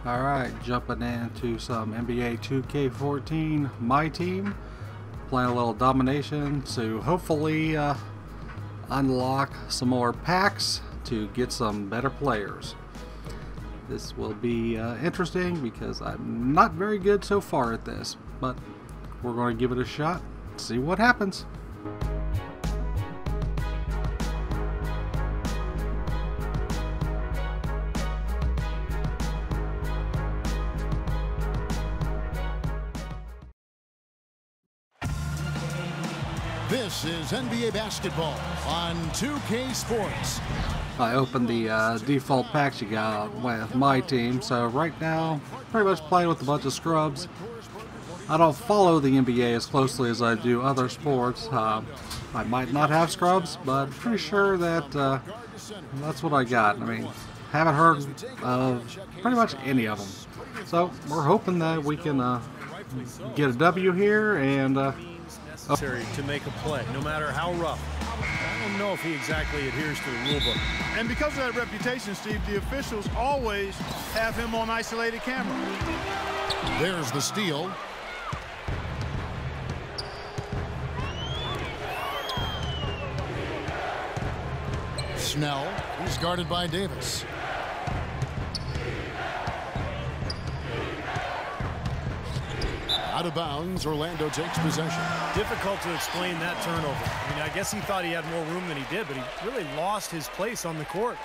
Alright, jumping into some NBA 2K14 MyTeam. Playing a little domination to hopefully unlock some more packs to get some better players. This will be interesting because I'm not very good so far at this, but we're going to give it a shot, see what happens. This is NBA basketball on 2K Sports. I opened the default packs you got with MyTeam, so right now pretty much playing with a bunch of scrubs. I don't follow the NBA as closely as I do other sports. I might not have scrubs, but pretty sure that that's what I got. I mean, haven't heard of pretty much any of them. So we're hoping that we can get a W here and necessary to make a play, no matter how rough. I don't know if he exactly adheres to the rule book. And because of that reputation, Steve, the officials always have him on isolated camera. There's the steal. Snell, he's guarded by Davis. Out of bounds, Orlando takes possession. Difficult to explain that turnover. I mean, I guess he thought he had more room than he did, but he really lost his place on the court.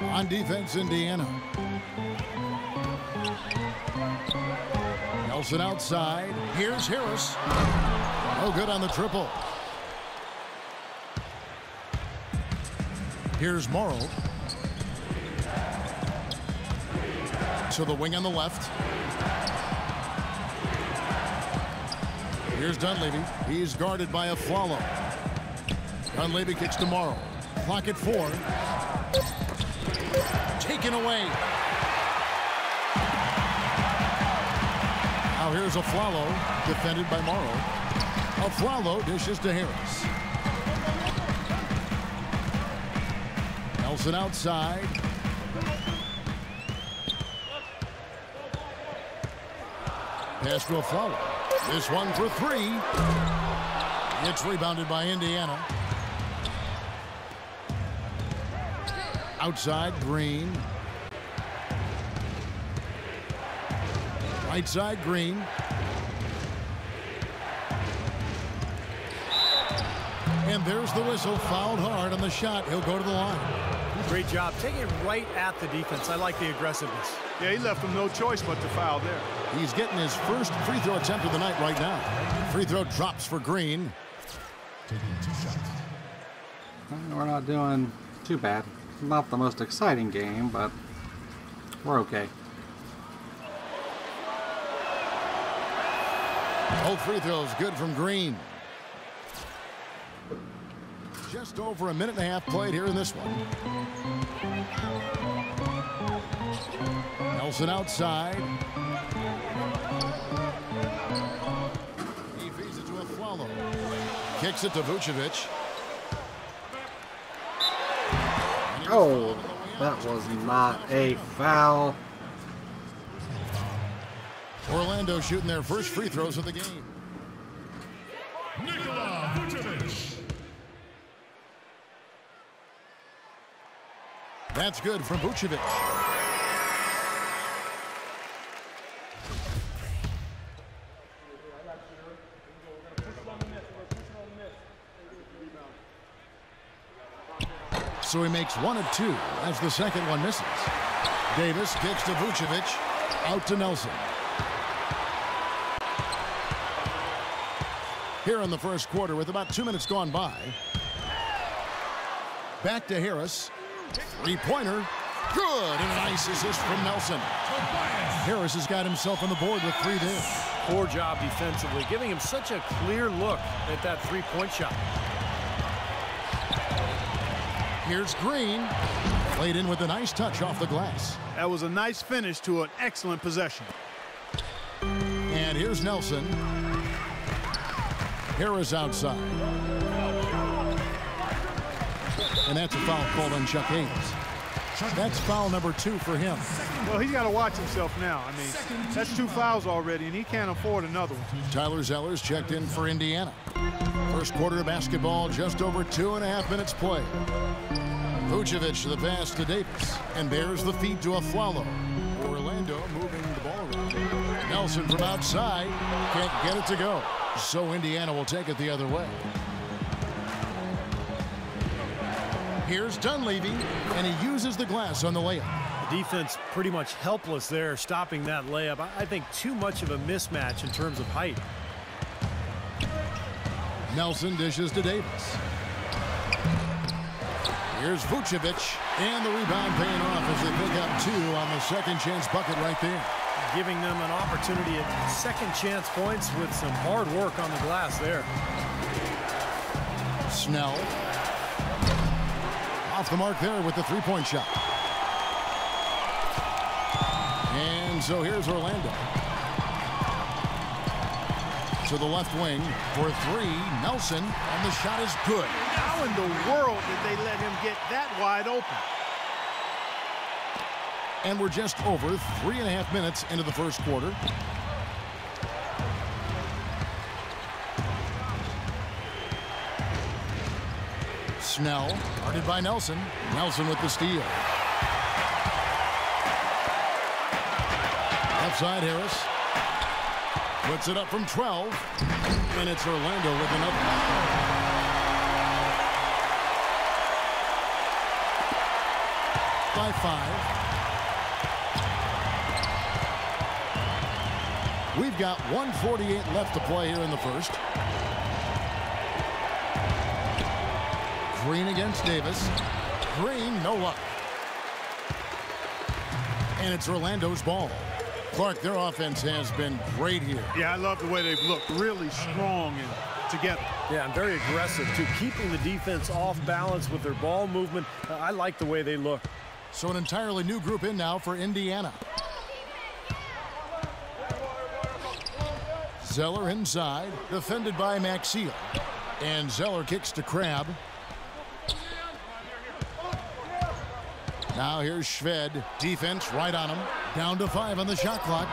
On defense, Indiana. Nelson outside. Here's Harris. No good on the triple. Here's Morrow. To the wing on the left. Here's Dunleavy. He's guarded by a Flalo. Dunleavy kicks to Morrow. Clock at 4. Taken away. Now here's a Flalo, defended by Morrow. A Flalo dishes to Harris. Nelson outside. Pass to a Flalo. This one for 3. It's rebounded by Indiana. Outside, Green. Right side, Green. And there's the whistle. Fouled hard on the shot. He'll go to the line. Great job taking it right at the defense. I like the aggressiveness. Yeah, he left him no choice but to foul there. He's getting his first free throw attempt of the night right now. Free throw drops for Green. we're not doing too bad. Not the most exciting game, but we're okay. Both free throws good from Green. Just over a minute and a half played here in this one. Nelson outside. He feeds it to a Flalo. Kicks it to Vucevic. Oh, that was not a foul. Orlando shooting their first free throws of the game. That's good from Vucevic. So he makes 1 of 2 as the second one misses. Davis kicks to Vucevic. Out to Nelson. Here in the first quarter with about 2 minutes gone by. Back to Harris. Three-pointer. Good. And a nice assist from Nelson. Harris has got himself on the board with 3 there. Poor job defensively, giving him such a clear look at that three-point shot. Here's Green. Played in with a nice touch off the glass. That was a nice finish to an excellent possession. And here's Nelson. Harris outside. And that's a foul called on Chuck Hayes. That's foul number 2 for him. Well, he's got to watch himself now. I mean, that's 2 fouls already, and he can't afford another one. Tyler Zeller's checked in for Indiana. First quarter of basketball, just over 2.5 minutes play. Vucevic to the pass to Davis, and there's the feed to Afflalo. Orlando moving the ball around. Nelson from outside, can't get it to go. So Indiana will take it the other way. Here's Dunleavy, and he uses the glass on the layup. The defense pretty much helpless there, stopping that layup. I think too much of a mismatch in terms of height. Nelson dishes to Davis. Here's Vucevic, and the rebound paying off as they pick up 2 on the second chance bucket right there. Giving them an opportunity at second chance points with some hard work on the glass there. Snell. Off the mark there with the three-point shot. And so here's Orlando. To the left wing for 3, Nelson, and the shot is good. How in the world did they let him get that wide open? And we're just over 3.5 minutes into the first quarter. Snell, guarded by Nelson. Nelson with the steal. Left side, Harris. Puts it up from 12. And it's Orlando with another. By 5. We've got 1:48 left to play here in the first. Green against Davis. Green, no luck. And it's Orlando's ball. Clark, their offense has been great here. Yeah, I love the way they've looked. Really strong and together. Yeah, and very aggressive, too. Keeping the defense off balance with their ball movement. I like the way they look. So an entirely new group in now for Indiana. Zeller inside, defended by Maxiel. And Zeller kicks to Crabbe. Now here's Shved. Defense right on him. Down to 5 on the shot clock.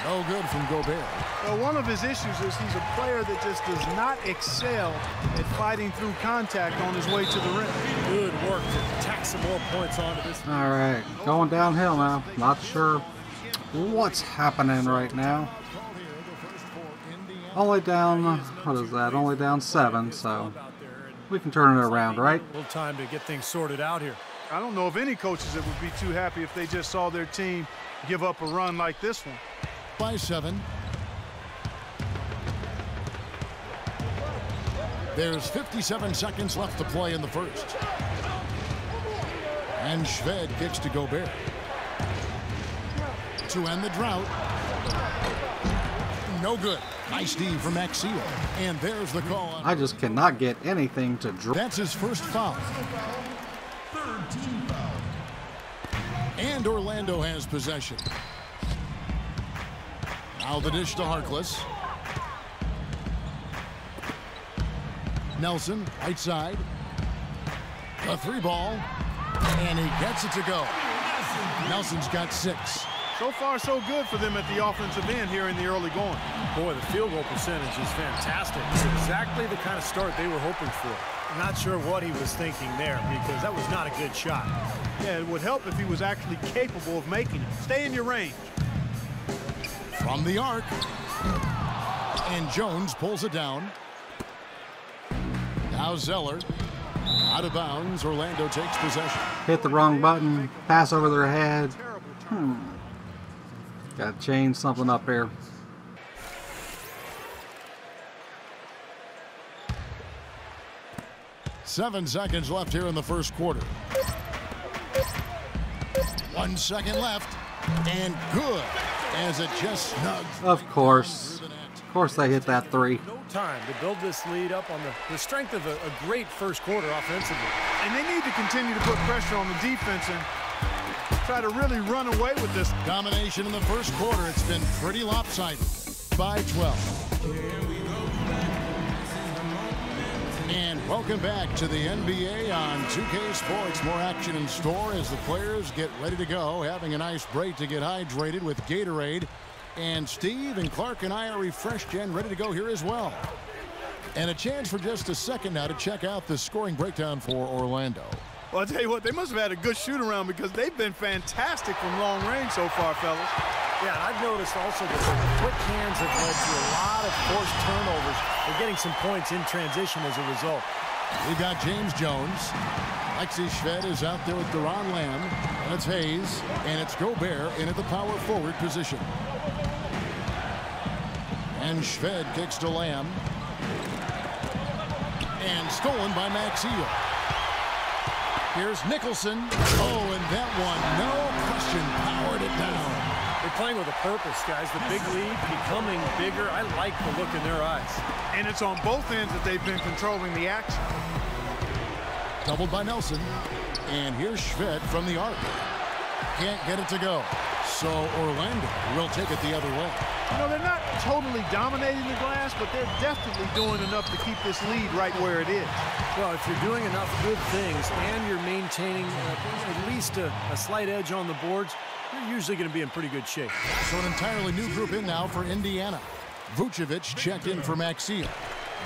No good from Gobert. Well, one of his issues is he's a player that just does not excel at fighting through contact on his way to the rim. Good work to tack some more points onto this. All right, going downhill now. Not sure what's happening right now. Only down, what is that? Only down 7, so we can turn it around, right? A little time to get things sorted out here. I don't know of any coaches that would be too happy if they just saw their team give up a run like this one. By 7. There's 57 seconds left to play in the first. And Shved kicks to Gobert. To end the drought. No good. Nice D from Maxiel. And there's the call. I just cannot get anything to drop. That's his first foul. And Orlando has possession. Now the dish to Harkless. Nelson, right side. A 3 ball. And he gets it to go. Nelson's got 6. So far, so good for them at the offensive end here in the early going. Boy, the field goal percentage is fantastic. It's exactly the kind of start they were hoping for. I'm not sure what he was thinking there because that was not a good shot. Yeah, it would help if he was actually capable of making it. Stay in your range. From the arc. And Jones pulls it down. Now Zeller. Out of bounds. Orlando takes possession. Hit the wrong button. Pass over their head. Got to change something up here. Seven seconds left here in the first quarter. 1 second left. And good. As it just snugs. Of course. Of course they hit that 3. No time to build this lead up on the strength of a great first quarter offensively. And they need to continue to put pressure on the defense and try to really run away with this. Domination in the first quarter. It's been pretty lopsided. By 12. And welcome back to the NBA on 2K Sports. More action in store as the players get ready to go, having a nice break to get hydrated with Gatorade. And Steve and Clark and I are refreshed and ready to go here as well. And a chance for just a second now to check out the scoring breakdown for Orlando. Well, I'll tell you what, they must have had a good shoot-around because they've been fantastic from long range so far, fellas. Yeah, and I've noticed also that the quick hands have led to a lot of forced turnovers. They're getting some points in transition as a result. We've got James Jones. Lexi Shved is out there with Deron Lamb. And it's Hayes. And it's Gobert in at the power forward position. And Shved kicks to Lamb. And stolen by Maxiel. Here's Nicholson. Oh, and that one, no question, powered it down. They're playing with a purpose, guys. The big lead becoming bigger. I like the look in their eyes. And it's on both ends that they've been controlling the action. Doubled by Nelson. And here's Shved from the arc. Can't get it to go. So Orlando will take it the other way. You know, they're not totally dominating the glass, but they're definitely doing enough to keep this lead right where it is. Well, if you're doing enough good things and you're maintaining at least a slight edge on the boards, you're usually going to be in pretty good shape. So an entirely new group in now for Indiana. Vucevic checked in for Maxiel.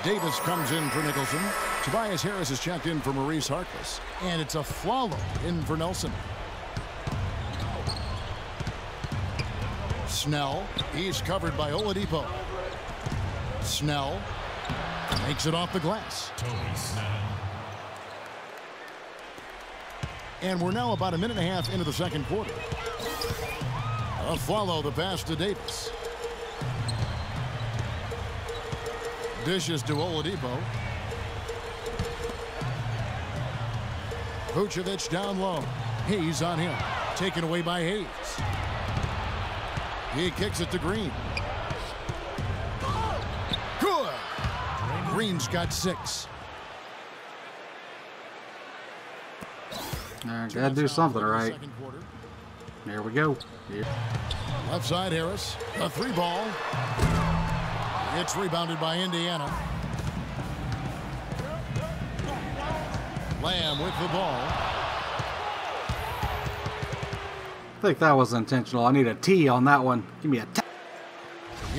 Davis comes in for Nicholson. Tobias Harris is checked in for Maurice Harkless. And it's a Flalo in for Nelson. Snell, he's covered by Oladipo. Snell makes it off the glass. And we're now about a minute and a half into the second quarter. Follow the pass to Davis. Dishes to Oladipo. Vucevic down low. Hayes on him. Taken away by Hayes. He kicks it to Green. Good. Green's got 6. Gotta do something, right? There we go. Here. Left side Harris. A 3 ball. It's rebounded by Indiana. Lamb with the ball. I think that was intentional. I need a T on that one. Give me a T.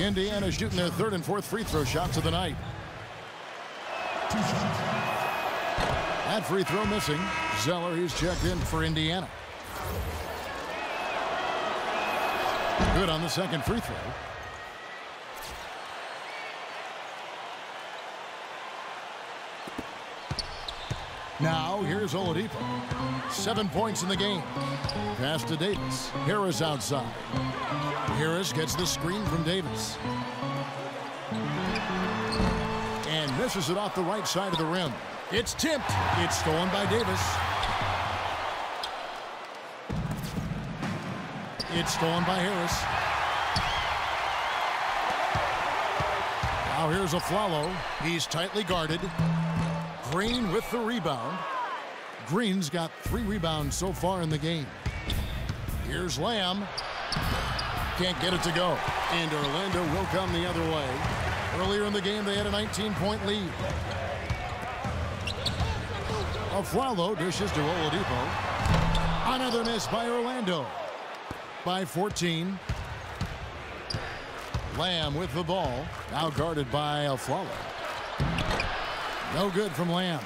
Indiana shooting their 3rd and 4th free throw shots of the night. That free throw missing. Zeller, he's checked in for Indiana. Good on the second free throw. Now, here's Oladipo. 7 points in the game. Pass to Davis. Harris outside. Harris gets the screen from Davis. And misses it off the right side of the rim. It's tipped. It's stolen by Davis. It's stolen by Harris. Now here's a Flalo. He's tightly guarded. Green with the rebound. Green's got 3 rebounds so far in the game. Here's Lamb. Can't get it to go. And Orlando will come the other way. Earlier in the game, they had a 19-point lead. Flalo dishes to Oladipo. Another miss by Orlando. By 14. Lamb with the ball. Now guarded by Flalo. No good from Lamb.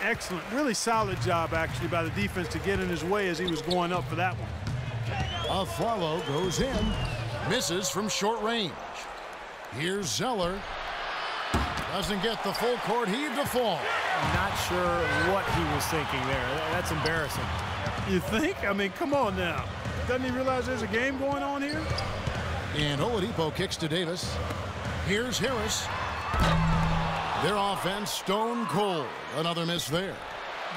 Excellent. Really solid job, actually, by the defense to get in his way as he was going up for that one. Flalo goes in. Misses from short range. Here's Zeller. Doesn't get the full court heave to fall. I'm not sure what he was thinking there. That's embarrassing. You think? I mean, come on now. Doesn't he realize there's a game going on here? And Oladipo kicks to Davis. Here's Harris. Their offense stone cold. Another miss there.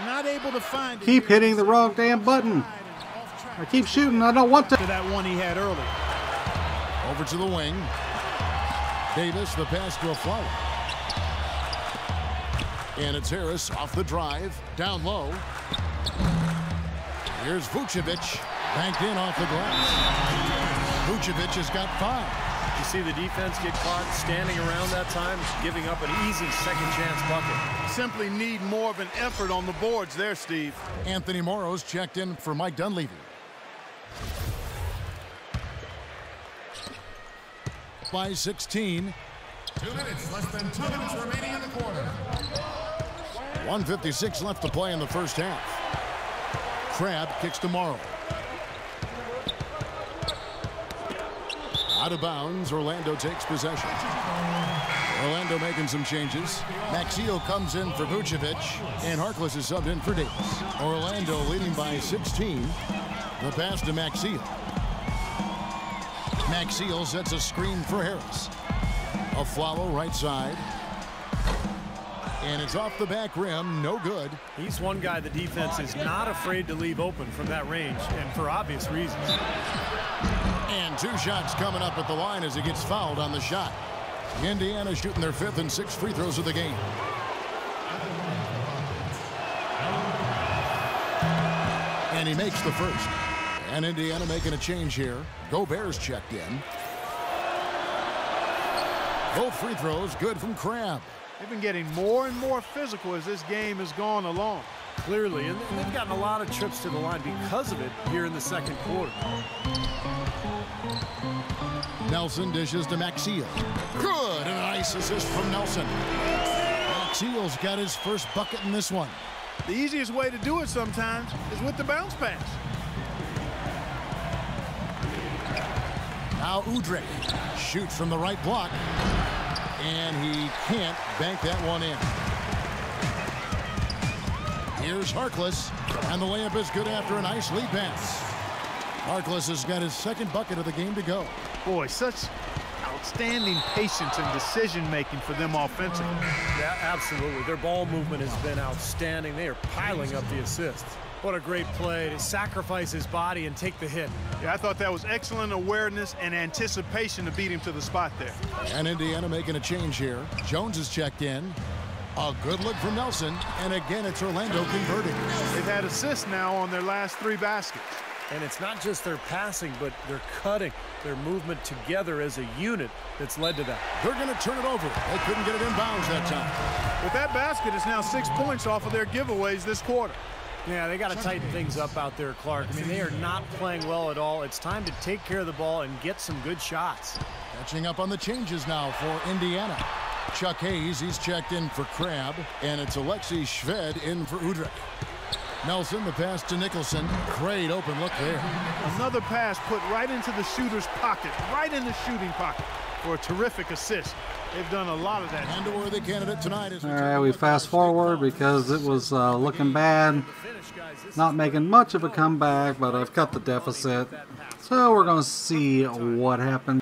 Not able to find it. Keep hitting the wrong damn button. I keep shooting. I don't want to. That one he had early. Over to the wing. Davis, the pass to a Flalo. And it's Harris off the drive. Down low. Here's Vucevic. Banked in off the glass. Vucevic has got 5. You see the defense get caught standing around that time, giving up an easy second chance bucket. Simply need more of an effort on the boards there, Steve. Anthony Morrow's checked in for Mike Dunleavy. By 16. 2 minutes, less than 2 minutes remaining in the quarter. 1:56 left to play in the first half. Crabbe kicks to Morrow. Out of bounds, Orlando takes possession. Orlando making some changes. Maxio comes in for Vucevic, and Harkless is subbed in for Davis. Orlando leading by 16. The pass to Maxio. Maxio sets a screen for Harris. A follow right side. And it's off the back rim, no good. He's one guy the defense is not afraid to leave open from that range, and for obvious reasons. And 2 shots coming up at the line as he gets fouled on the shot. Indiana shooting their 5th and 6th free throws of the game. And he makes the first. And Indiana making a change here. Gobert's checked in. Both free throws good from Crabbe. They've been getting more and more physical as this game has gone along. Clearly, and they've gotten a lot of trips to the line because of it here in the second quarter. Nelson dishes to Maxio. Good, and a nice assist from Nelson. Maxio's got his first bucket in this one. The easiest way to do it sometimes is with the bounce pass. Now Udrih shoots from the right block, and he can't bank that one in. Here's Harkless, and the layup is good after a nice lead pass. Harkless has got his 2nd bucket of the game to go. Boy, such outstanding patience and decision-making for them offensively. Yeah, absolutely. Their ball movement has been outstanding. They are piling up the assists. What a great play to sacrifice his body and take the hit. Yeah, I thought that was excellent awareness and anticipation to beat him to the spot there. And Indiana making a change here. Jones is checked in. A good look from Nelson, and again it's Orlando converting. They've had assists now on their last 3 baskets. And it's not just their passing, but their cutting, their movement together as a unit that's led to that. They're going to turn it over. They couldn't get it in bounds that time. With that basket, it's now 6 points off of their giveaways this quarter. Yeah, they got to tighten things up out there, Clark. I mean, they are not playing well at all. It's time to take care of the ball and get some good shots. Catching up on the changes now for Indiana. Chuck Hayes, he's checked in for Crabbe, and it's Alexei Shved in for Udrih. Nelson, the pass to Nicholson. Great open look there. Another pass put right into the shooter's pocket, right in the shooting pocket for a terrific assist. They've done a lot of that. And a worthy candidate tonight is. All right, we fast forward because it was looking bad. Not making much of a comeback, but I've cut the deficit. So we're going to see what happens.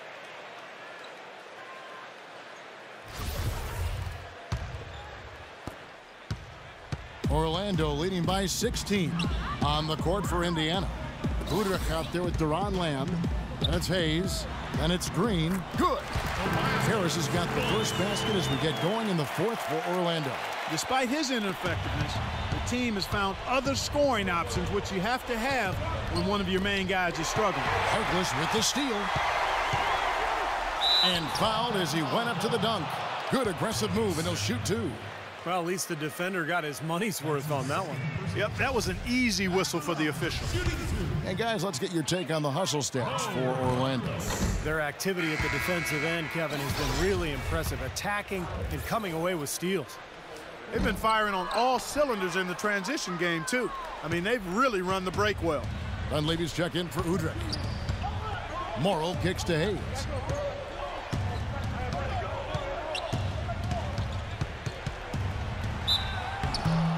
Orlando leading by 16 on the court for Indiana. Udrih out there with Deron Lamb. And it's Hayes. And it's Green. Good. Harris has got the first basket as we get going in the 4th for Orlando. Despite his ineffectiveness, the team has found other scoring options, which you have to have when one of your main guys is struggling. Harkless with the steal. And fouled as he went up to the dunk. Good aggressive move, and he'll shoot 2. Well, at least the defender got his money's worth on that one. Yep, that was an easy whistle for the official. And guys, let's get your take on the hustle stats for Orlando. Their activity at the defensive end, Kevin, has been really impressive, attacking and coming away with steals. They've been firing on all cylinders in the transition game, too. I mean, they've really run the break well. Dunleavy's check in for Udrih. Morrow kicks to Hayes.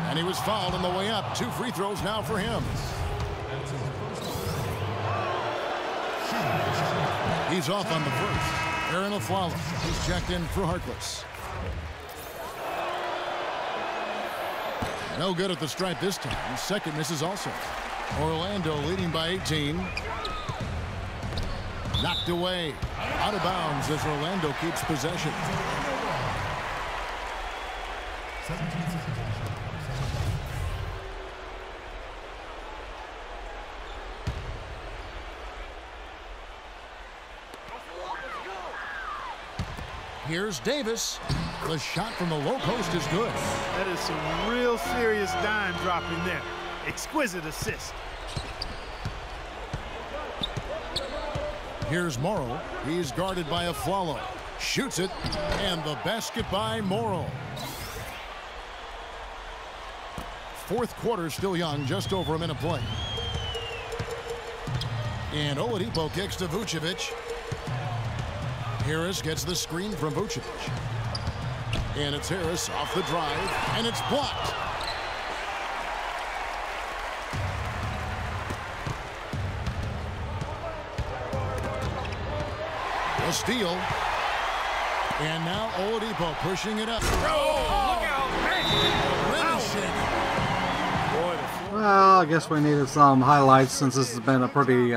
And he was fouled on the way up. 2 free throws now for him. He's off on the first. Aaron Aflalo. He's checked in for Harkless. No good at the stripe this time. His second misses also. Orlando leading by 18. Knocked away. Out of bounds as Orlando keeps possession. Here's Davis. The shot from the low post is good. That is some real serious dime dropping there. Exquisite assist. Here's Morrow. He's guarded by Aflalo. Shoots it, and the basket by Morrow. Fourth quarter still young, just over a minute play. And Oladipo kicks to Vucevic. Harris gets the screen from Vucevic. And it's Harris off the drive, and it's blocked. A steal. And now Oladipo pushing it up. Oh, look out. Well, I guess we needed some highlights since this has been a pretty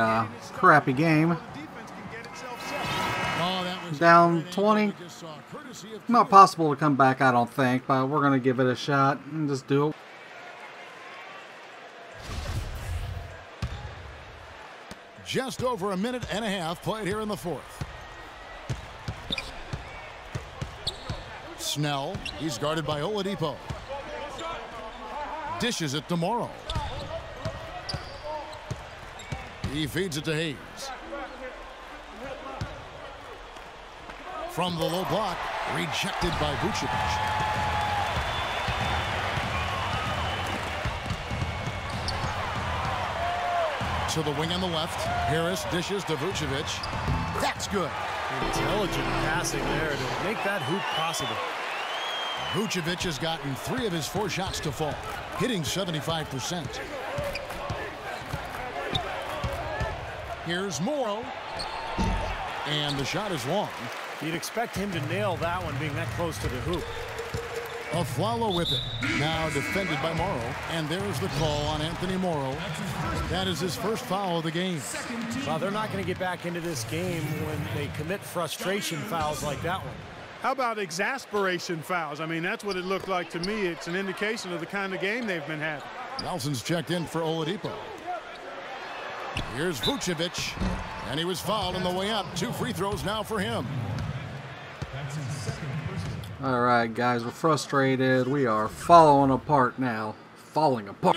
crappy game. Down 20. Not possible to come back, I don't think, but we're going to give it a shot and just do it. Just over a minute and a half played here in the fourth. Snell, he's guarded by Oladipo. Dishes it to Morrow. He feeds it to Hayes. From the low block, rejected by Vucevic. To the wing on the left. Harris dishes to Vucevic. That's good. Intelligent passing there to make that hoop possible. Vucevic has gotten 3 of his 4 shots to fall, hitting 75%. Here's Morrow. And the shot is long. You'd expect him to nail that one being that close to the hoop. Aflalo with it. Now defended by Morrow. And there's the call on Anthony Morrow. That is his first foul of the game. Well, they're not going to get back into this game when they commit frustration fouls like that one. How about exasperation fouls? I mean, that's what it looked like to me. It's an indication of the kind of game they've been having. Nelson's checked in for Oladipo. Here's Vucevic. And he was fouled on the way up. 2 free throws now for him. All right, guys, we're frustrated. We are falling apart now. Falling apart.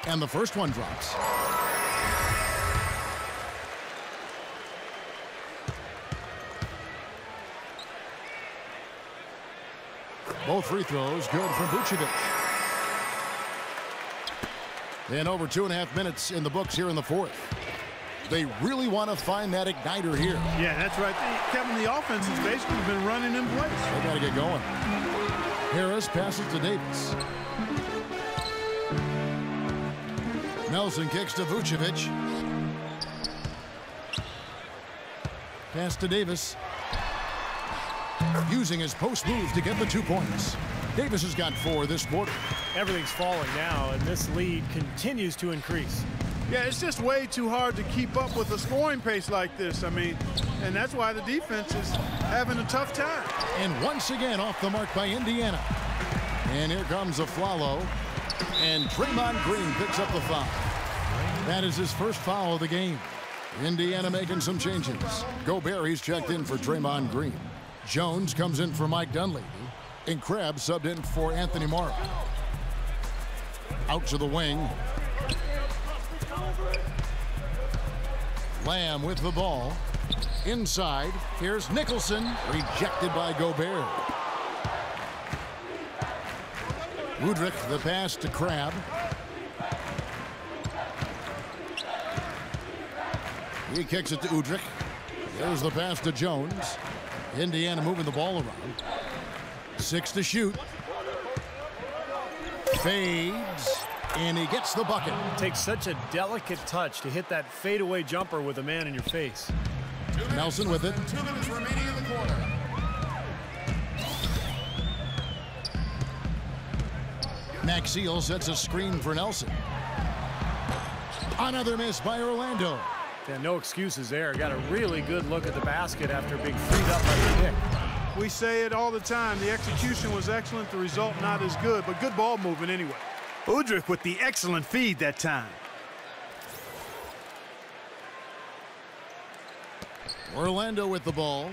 And the first one drops. Both free throws good from Vucevic. And over 2.5 minutes in the books here in the fourth. They really want to find that igniter here. Yeah, that's right. Kevin, the offense has basically been running in place. They got to get going. Harris passes to Davis. Nelson kicks to Vucevic. Pass to Davis. Using his post move to get the 2 points. Davis has got 4 this quarter. Everything's falling now, and this lead continues to increase. Yeah, it's just way too hard to keep up with a scoring pace like this. I mean, and that's why the defense is having a tough time. And once again off the mark by Indiana. And here comes Aflalo. And Draymond Green picks up the foul. That is his first foul of the game. Indiana making some changes. Gobert, he's checked in for Draymond Green. Jones comes in for Mike Dunleavy. And Krabs subbed in for Anthony Morrow. Out to the wing. Lamb with the ball. Inside. Here's Nicholson. Rejected by Gobert. Udrich, the pass to Crabbe. He kicks it to Udrich. There's the pass to Jones. Indiana moving the ball around. 6 to shoot. Fades. And he gets the bucket. It takes such a delicate touch to hit that fadeaway jumper with a man in your face. Nelson with it. 2 minutes remaining in the quarter. Maxiel sets a screen for Nelson. Another miss by Orlando. Yeah, no excuses there. Got a really good look at the basket after being freed up by the pick. We say it all the time. The execution was excellent. The result not as good, but good ball movement anyway. Udrich with the excellent feed that time. Orlando with the ball.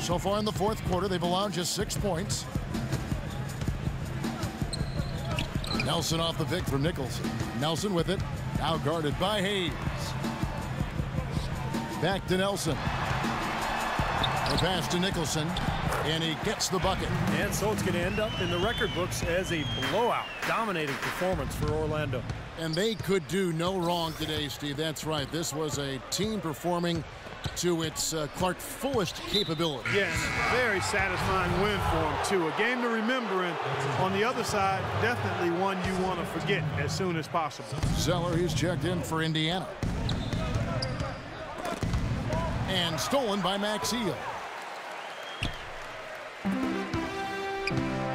So far in the fourth quarter, they've allowed just 6 points. Nelson off the pick from Nicholson. Nelson with it. Now guarded by Hayes. Back to Nelson. The pass to Nicholson. And he gets the bucket. And so it's going to end up in the record books as a blowout, dominating performance for Orlando. And they could do no wrong today, Steve. That's right. This was a team performing to its Clark fullest capability. Yeah, and a very satisfying win for them, too. A game to remember, and on the other side, definitely one you want to forget as soon as possible. Zeller, he's checked in for Indiana. And stolen by Maxiel.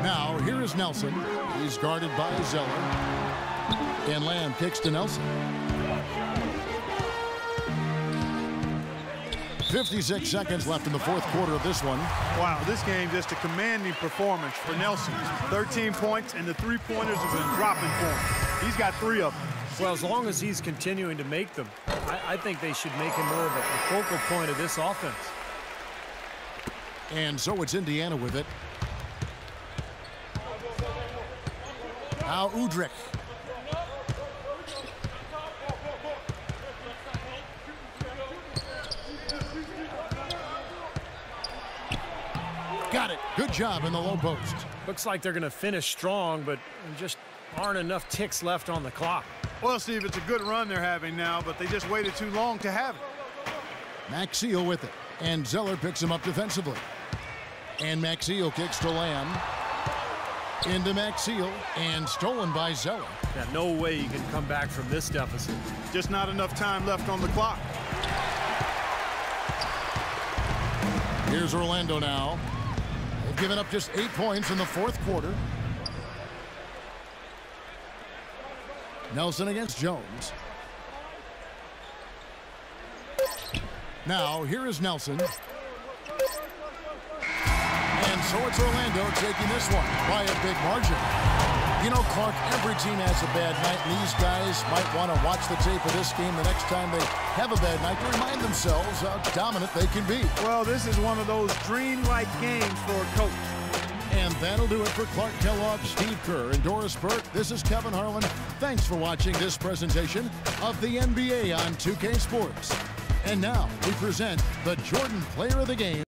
Now, here is Nelson. He's guarded by Zeller. And Lamb kicks to Nelson. 56 seconds left in the fourth quarter of this one. Wow, this game just a commanding performance for Nelson. 13 points, and the three-pointers have been dropping for him. He's got 3 of them. Well, as long as he's continuing to make them, I think they should make him more of a focal point of this offense. And so it's Indiana with it. Now Udrich. Got it. Good job in the low post. Looks like they're going to finish strong, but just aren't enough ticks left on the clock. Well, Steve, it's a good run they're having now, but they just waited too long to have it. Maxiel with it. And Zeller picks him up defensively. And Maxiel kicks to Lamb. Into Maxiel. And stolen by Zeller. Yeah, no way you can come back from this deficit. Just not enough time left on the clock. Here's Orlando now. They've given up just 8 points in the fourth quarter. Nelson against Jones. Now, here is Nelson. And so it's Orlando taking this one by a big margin. You know, Clark, every team has a bad night, and these guys might want to watch the tape of this game the next time they have a bad night to remind themselves how dominant they can be. Well, this is one of those dreamlike games for a coach. And that'll do it for Clark Kellogg, Steve Kerr, and Doris Burke. This is Kevin Harlan. Thanks for watching this presentation of the NBA on 2K Sports. And now we present the Jordan Player of the Game.